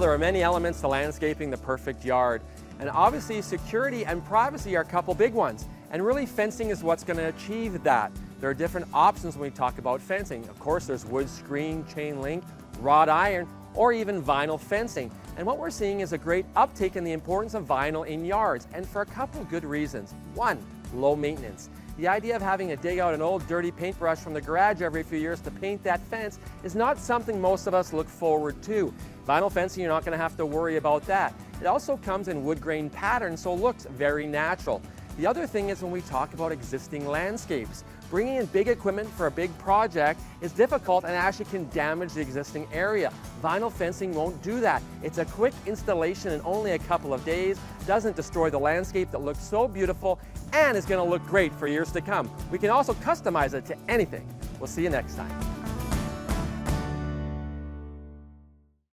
there are many elements to landscaping the perfect yard. And obviously security and privacy are a couple big ones. And really fencing is what's going to achieve that. There are different options when we talk about fencing. Of course, there's wood screen, chain link, wrought iron, or even vinyl fencing. And what we're seeing is a great uptake in the importance of vinyl in yards, and for a couple of good reasons. One, low maintenance. The idea of having to dig out an old dirty paintbrush from the garage every few years to paint that fence is not something most of us look forward to. Vinyl fencing, you're not going to have to worry about that. It also comes in wood grain patterns, so it looks very natural. The other thing is when we talk about existing landscapes, bringing in big equipment for a big project is difficult and actually can damage the existing area. Vinyl fencing won't do that. It's a quick installation in only a couple of days, doesn't destroy the landscape that looks so beautiful, and is going to look great for years to come. We can also customize it to anything. We'll see you next time.